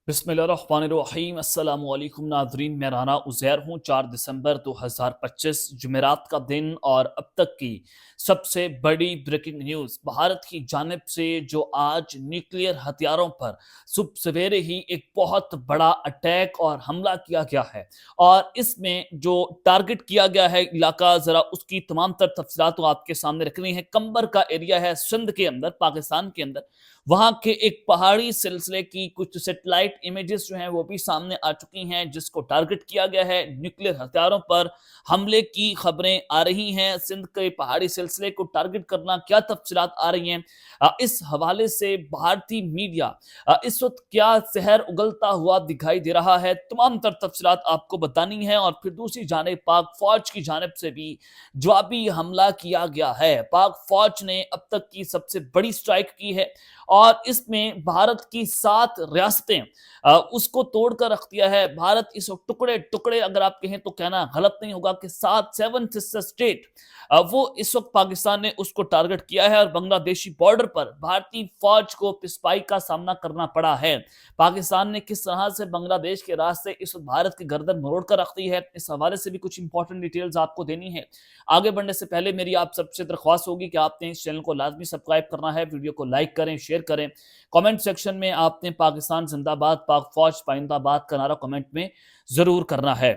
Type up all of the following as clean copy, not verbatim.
बिस्मिल्लाहिर्रहमानिर्रहीम। अस्सलाम वालेकुम नाज़रीन, मैं राना उज़ैर हूँ। 4 दिसंबर 2025 जुमेरात का दिन और अब तक की सबसे बड़ी ब्रेकिंग न्यूज़ भारत की जानिब से जो आज न्यूक्लियर हथियारों पर सुबह सवेरे ही एक बहुत बड़ा अटैक और हमला किया गया है और इसमें जो टारगेट किया गया है इलाका, ज़रा उसकी तमाम तर तफसीलात तो आपके सामने रखनी है। कंबर का एरिया है सिंध के अंदर, पाकिस्तान के अंदर। वहां के एक पहाड़ी सिलसिले की कुछ सैटेलाइट इमेजेस जो हैं वो भी सामने आ चुकी हैं, जिसको टारगेट किया गया है। न्यूक्लियर हथियारों पर हमले की खबरें आ रही हैं। सिंध के पहाड़ी सिलसिले को टारगेट करना, क्या तफसीलात आ रही हैं इस हवाले से भारतीय मीडिया इस वक्त क्या सहर उगलता हुआ दिखाई दे रहा है, तमाम तर तफसीलात आपको बतानी है। और फिर दूसरी जानिब पाक फौज की जानिब से भी जवाबी हमला किया गया है। पाक फौज ने अब तक की सबसे बड़ी स्ट्राइक की है और इसमें भारत की 7 रियासतें उसको तोड़कर रख दिया है। भारत इस टुकड़े टुकड़े, अगर आप कहें तो कहना गलत नहीं होगा, कि 7 सिस्टर स्टेट वो इस वक्त पाकिस्तान ने उसको टारगेट किया है और बांग्लादेशी बॉर्डर पर भारतीय फौज को पिस्पाई का सामना करना पड़ा है। पाकिस्तान ने किस तरह से बांग्लादेश के रास्ते इस वक्त भारत की गर्दन मरोड़ कर रख दी है, इस हवाले से भी कुछ इंपॉर्टेंट डिटेल्स आपको देनी है। आगे बढ़ने से पहले मेरी आप सबसे दरख्वास्त होगी कि आपने इस चैनल को लाजमी सब्सक्राइब करना है, वीडियो को लाइक करें, शेयर करें। कमेंट सेक्शन में आपने पाकिस्तान जिंदाबाद, पाक फौज पाइंदाबाद का नारा कमेंट में जरूर करना है।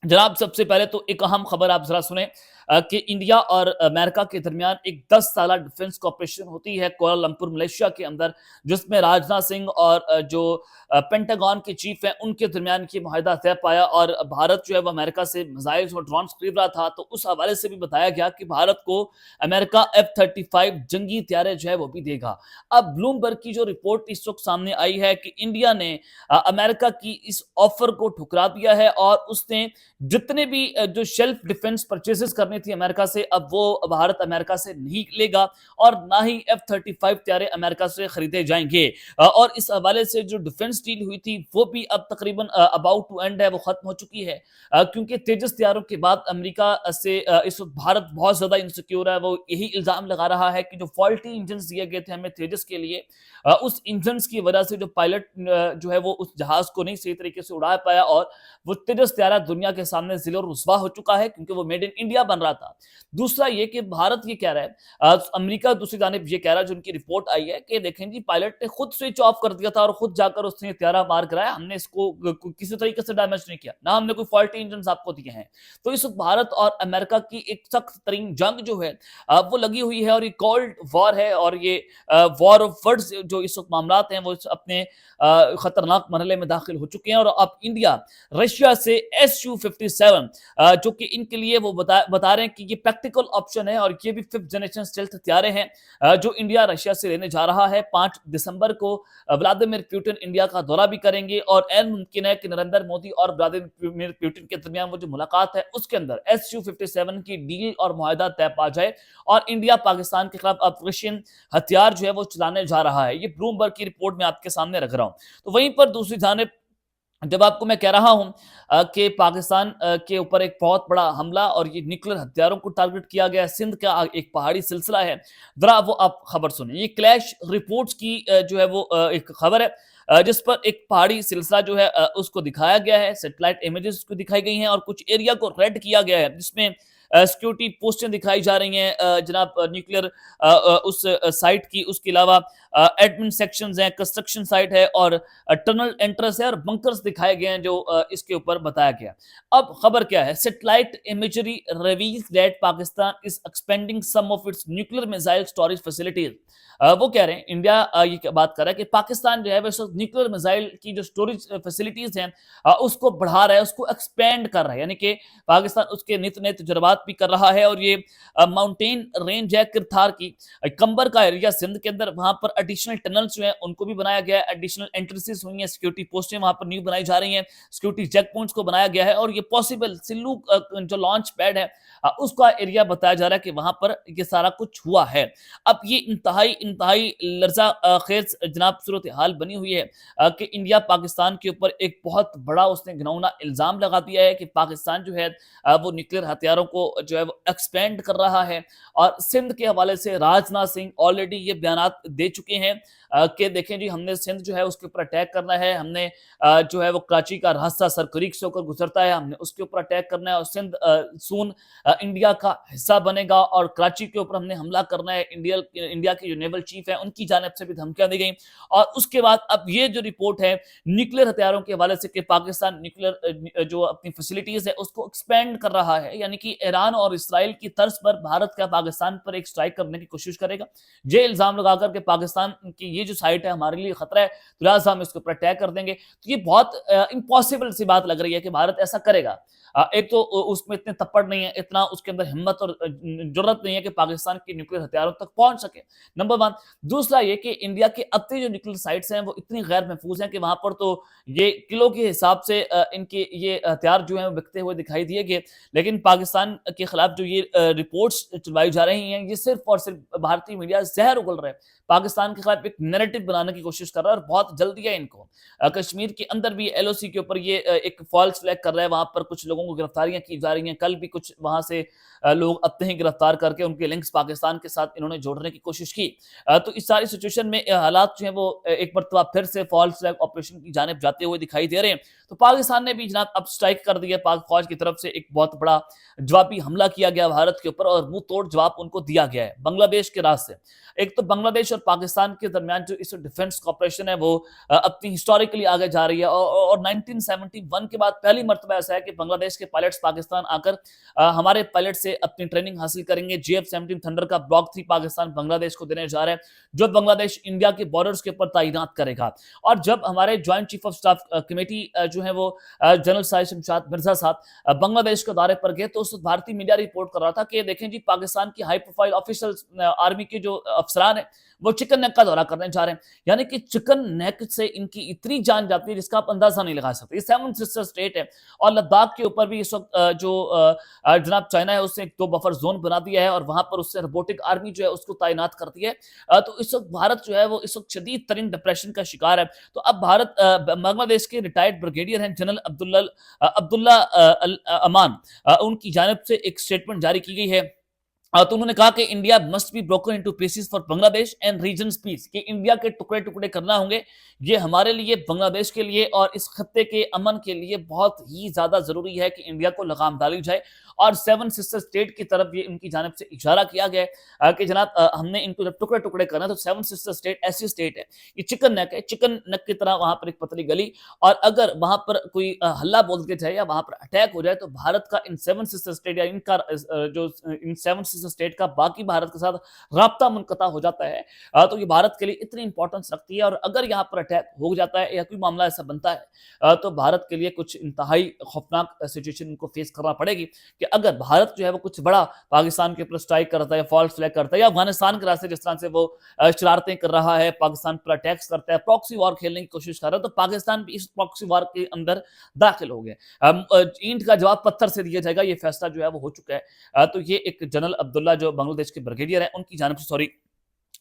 जनाब, सबसे पहले तो एक अहम खबर आप जरा सुने कि इंडिया और अमेरिका के दरमियान एक 10 साला डिफेंस कॉपरेशन होती है कोलालमपुर मलेशिया के अंदर, जिसमें राजनाथ सिंह और जो पेंटागन के चीफ हैं उनके दरमियान की माहिदा तय पाया। और भारत जो है वो अमेरिका से मिसाइल्स और ड्रोन्स खरीद रहा था, तो उस हवाले से भी बताया गया कि भारत को अमेरिका F-35 जंगी तैयारे जो है वो भी देगा। अब ब्लूमबर्ग की जो रिपोर्ट इस वक्त सामने आई है कि इंडिया ने अमेरिका की इस ऑफर को ठुकरा दिया है और उसने जितने भी जो शेल्फ डिफेंस परचेसेस करनी थी अमेरिका से, अब वो भारत अमेरिका से नहीं लेगा और ना ही F-35 तैयारे अमेरिका से खरीदे जाएंगे। और इस हवाले से जो डिफेंस डील हुई थी वो भी अब तकरीबन अबाउट टू एंड है, वो खत्म हो चुकी है। क्योंकि तेजस तैयारों के बाद अमेरिका से इस वक्त भारत बहुत ज्यादा इनसिक्योर है। वो यही इल्जाम लगा रहा है कि जो फॉल्टी इंजन दिए गए थे हमें तेजस के लिए, उस इंजन की वजह से जो पायलट जो है वो उस जहाज को नहीं सही तरीके से उड़ा पाया और वो तेजस तैयारा दुनिया के सामने जिलो रुस्वा हो चुका है, क्योंकि वो मेड इन इंडिया बन रहा था। दूसरा ये कि भारत ये कह रहा है, अमेरिका दूसरी जानिब ये कह रहा है, जो उनकी रिपोर्ट आई है कि देखें जी, पायलट ने खुद स्विच ऑफ कर दिया था और खुद जाकर उसने तैयारा मार कराया, हमने इसको किसी तरीके से डैमेज नहीं किया, ना हमने कोई फॉल्टी इंजन आपको दिए हैं। तो इस वक्त भारत और अमेरिका की एक सख्त तरीन जंग जो है वो लगी हुई है और ये कोल्ड वॉर है। और ये वॉर ऑफ वर्ड्स जो इस वक्त मामलात हैं वो अपने खतरनाक मरहले में दाखिल हो चुके हैं। और अब इंडिया रशिया से Su-57 जो कि इनके लिए वो बता रहे हैं कि ये प्रैक्टिकल ऑप्शन है और ये भी 5th जनरेशन स्टेल्थ हथियारे हैं जो इंडिया रशिया से लेने जा रहा है। 5 दिसंबर को व्लादिमीर पुतिन इंडिया का दौरा भी करेंगे और ऐन मुमकिन है कि नरेंद्र मोदी और व्लादिमीर पुतिन के दरमियान वो जो मुलाकात है उसके अंदर Su-57 की डील और मुआहदा तय पा जाए और इंडिया पाकिस्तान के खिलाफ अब रशियन हथियार जो है वो चलाने जा रहा है। ये ब्लूमबर्ग की रिपोर्ट में आपके सामने रख रहा हूं। तो वहीं पर दूसरी जानिब जब आपको मैं कह रहा हूं कि पाकिस्तान के ऊपर एक बहुत बड़ा हमला और ये न्यूक्लियर हथियारों को टारगेट किया गया, सिंध का एक पहाड़ी सिलसिला है, जरा वो आप खबर सुनिए। ये क्लैश रिपोर्ट्स की जो है वो एक खबर है जिस पर एक पहाड़ी सिलसिला जो है उसको दिखाया गया है, सैटेलाइट इमेजेस को दिखाई गई हैं और कुछ एरिया को रेड किया गया है, जिसमें सिक्योरिटी पोस्टें दिखाई जा रही हैं जनाब न्यूक्लियर उस साइट की। उसके अलावा एडमिन सेक्शंस हैं, कंस्ट्रक्शन साइट है और टनल एंट्रेंस है और बंकर्स दिखाए गए हैं जो इसके ऊपर बताया गया। अब खबर क्या है? Satellite imagery reveals that Pakistan is expanding some of its nuclear missile storage facilities. वो कह रहे हैं, इंडिया ये बात कर रहा है कि पाकिस्तान जो है वो न्यूक्लियर मिसाइल की जो स्टोरेज फैसिलिटीज हैं उसको बढ़ा रहा है, उसको एक्सपेंड कर रहा है, यानी कि पाकिस्तान उसके नित नए तजुर्बात भी कर रहा है। और ये माउंटेन रेंज है किरथार की, कंबर का एरिया सिंध के अंदर, वहां पर एडिशनल टनल्स जो हैं उनको भी बनाया गया है, एडिशनल एंट्रेंसेस हुई हैं, सिक्योरिटी पोस्टें वहां पर न्यू बनाई जा रही हैं, सिक्योरिटी चेक पॉइंट्स को बनाया गया है और ये पॉसिबल सिल्लू जो लॉन्च पैड है उसका एरिया बताया जा रहा है कि वहां पर ये सारा कुछ हुआ है। अब ये इंतहाई लर्जा खेज जनाब सूरत हाल बनी हुई है कि इंडिया पाकिस्तान के ऊपर एक बहुत बड़ा उसने घिनौना इल्जाम लगा दिया है कि पाकिस्तान जो है वो न्यूक्लियर हथियारों को جو ہے وہ ایکسپینڈ کر رہا ہے. اور سندھ کے حوالے سے راجناتھ سنگھ آلریڈی یہ بیانات دے چکے ہیں کہ دیکھیں جی ہم نے سندھ جو ہے اس کے اوپر اٹیک کرنا ہے, ہم نے جو ہے وہ کراچی کا راستہ سر کریک سے ہو کر گزرتا ہے, ہم نے اس کے اوپر اٹیک کرنا ہے, اور سندھ سون انڈیا کا حصہ بنے گا, اور کراچی کے اوپر ہم نے حملہ کرنا ہے. انڈیا کے جو نیول چیف ہیں ان کی جانب سے بھی دھمکیاں دی گئیں. اور اس کے بعد اب یہ جو رپورٹ ہے نیوکلیر ہتھیاروں کے حوالے سے کہ پاکستان نیوکلیر جو اپنی فیسلٹیز ہے اس کو ایکسپینڈ کر رہا ہے, یعنی کہ ایران اور اسرائیل کی طرز پر بھارت کا پاکستان پر ایک سٹرائک کرنے کی کوشش کرے گا, یہ الزام لگا کر کہ پاکستان کی یہ جو سائٹ ہے ہمارے لیے خطرہ ہے, تو لہٰذا ہم اس کے اوپر اٹیک کر دیں گے. تو یہ بہت امپاسبل سی بات لگ رہی ہے کہ بھارت ایسا کرے گا. ایک تو اس میں اتنے تپڑ نہیں ہے, اتنا اس کے اندر ہمت اور جرت نہیں ہے کہ پاکستان کی نیوکلیر ہتھیاروں تک پہنچ سکے, نمبر 1. دوسرا یہ کہ انڈیا کے اپنی جو نیوکلیر سائٹس ہیں وہ اتنی غیر محفوظ ہیں کہ وہاں پر تو یہ کلو کے حساب سے ان کے یہ ہتھیار جو ہیں وہ بکتے ہوئے دکھائی دیے گئے. لیکن پاکستان کے خلاف جو یہ رپورٹس چلوائی جا رہی ہیں یہ صرف اور صرف بھارتی میڈیا زہر اگل رہا ہے, پاکستان کے خلاف ایک نیریٹو بنانے کی کوشش کر رہا ہے, اور بہت جلدی ہے ان کو. کشمیر کے اندر بھی ایل او سی کے اوپر یہ ایک فالس فلیگ کر رہا ہے, وہاں پر کچھ لوگوں کو گرفتاریاں کی جا رہی ہیں, کل بھی کچھ وہاں سے لوگ اپنے ہی گرفتار کر کے ان کے لنکس پاکستان کے ساتھ انہوں نے جوڑنے کی کوشش کی. تو اس ساری سچویشن میں حالات جو ہیں وہ ایک مرتبہ پھر سے فالس فلیگ آپریشن کی جانب جاتے ہوئے دکھائی دے رہے ہیں. تو پاکستان نے بھی جناب اب سٹرائک کر دی ہے, پاک فوج کی طرف سے ایک بہت بڑا جوابی حملہ کیا گیا بھارت کے اوپر, اور منہ توڑ جواب ان کو دیا گیا ہے بنگلہ دیش کے راز سے. ایک تو بنگلہ دیش اور پاکستان کے درمیان جو اس ڈیفنس کوآپریشن ہے وہ اپنی ہسٹوریکلی آگے جا رہی ہے, اور 1971 کے بعد پہلی مرتبہ ایسا ہے کہ بنگلہ دیش کے پائلٹس پاکستان آ کر ہمارے پائلٹ سے اپنی ٹریننگ حاصل کریں گے. GF-17 تھنڈر کا بلاک 3 پاکستان بنگلہ دیش کو دینے جا رہا ہے, جو بنگلہ دیش انڈیا کے بارڈرز کے اوپر تعینات کرے گا. اور جب ہمارے joint chief of staff committee جو ہے وہ جنرل ساحل شمشاد مرزا صاحب بنگلہ دیش کے دورے پر گئے, تو اس بھارتی میڈیا رپورٹ کر رہا تھا کہ دیکھیں جی پاکستان کی ہائی پروفائل آفیسر آرمی کے جو افسران ہیں وہ چکن نیک کا دورہ کرنے جا رہے ہیں, یعنی کہ چکن نیک سے ان کی اتنی جان جاتی ہے جس کا آپ اندازہ نہیں لگا سکتے. یہ 7 سسٹر اسٹیٹ ہے, اور لداخ کے اوپر بھی اس وقت جو جناب چائنا ہے اس نے 2 بفر زون بنا دیا ہے, اور وہاں پر اس سے روبوٹک آرمی جو ہے اس کو تعینات کر دی ہے. تو اس وقت بھارت جو ہے وہ اس وقت شدید ترین ڈپریشن کا شکار ہے. تو اب بھارت بنگلہ دیش کے ریٹائرڈ بریگیڈیئر ہیں جنرل عبداللہ امان, ان کی جانب سے ایک سٹیٹمنٹ جاری کی گئی ہے. تو انہوں نے کہا کہ India must be broken into pieces for Bangladesh and regions پیس, کہ انڈیا کے ٹکڑے ٹکڑے کرنا ہوں گے, یہ ہمارے لیے بنگلہ دیش کے لیے اور اس خطے کے امن کے لیے بہت ہی زیادہ ضروری ہے کہ انڈیا کو لگام ڈالی جائے. اور 7 سسٹر اسٹیٹ کی طرف یہ ان کی جانب سے اشارہ کیا گیا ہے کہ جناب ہم نے ان کو جب ٹکڑے ٹکڑے کرنا ہے تو 7 سسٹر اسٹیٹ ایسی اسٹیٹ ہے, یہ چکن نیک ہے, چکن نیک کی طرح وہاں پر ایک پتلی گلی, اور اگر وہاں پر کوئی ہلہ بول کے جائے یا وہاں پر اٹیک ہو جائے تو بھارت کا ان 7 سسٹر اسٹیٹ یا ان کا جو ان 7 سسٹر اسٹیٹ کا باقی بھارت کے ساتھ رابطہ منقطع ہو جاتا ہے. تو یہ بھارت کے لیے اتنی امپورٹنس رکھتی ہے, اور اگر یہاں پر اٹیک ہو جاتا ہے یا کوئی معاملہ ایسا بنتا ہے تو بھارت کے لیے کچھ انتہائی خوفناک سچویشن ان کو فیس کرنا پڑے گی, کہ اگر بھارت جو ہے وہ کچھ بڑا پاکستان کے اوپر اسٹرائک کرتا ہے, فالس فلیگ کرتا ہے, یا افغانستان کے راستے جس طرح سے وہ شرارتیں کر رہا ہے, پاکستان پر اٹیکس کرتا ہے, پراکسی وار کھیلنے کی کوشش کر رہا ہے, تو پاکستان بھی اس پراکسی وار کے اندر داخل ہو گئے. اینٹ کا جواب پتھر سے دیا جائے گا, یہ فیصلہ جو ہے وہ ہو چکا ہے. تو یہ ایک جنرل عبداللہ جو بنگلہ دیش کے بریگیڈیئر ہیں ان کی جانب سے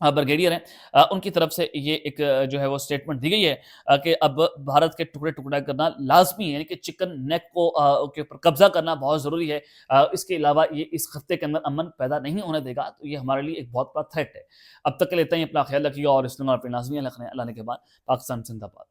بریگیڈیئر ہیں ان کی طرف سے یہ ایک جو ہے وہ سٹیٹمنٹ دی گئی ہے کہ اب بھارت کے ٹکڑے ٹکڑے کرنا لازمی ہے, یعنی کہ چکن نیک کو کے اوپر قبضہ کرنا بہت ضروری ہے. اس کے علاوہ یہ اس خطے کے اندر امن پیدا نہیں ہونے دے گا, تو یہ ہمارے لیے ایک بہت بڑا تھریٹ ہے. اب تک کے لیے اتنا ہی, اپنا خیال رکھیے, اور اس اپنے ناظرین اللہ نے کے بعد پاکستان زندہ باد.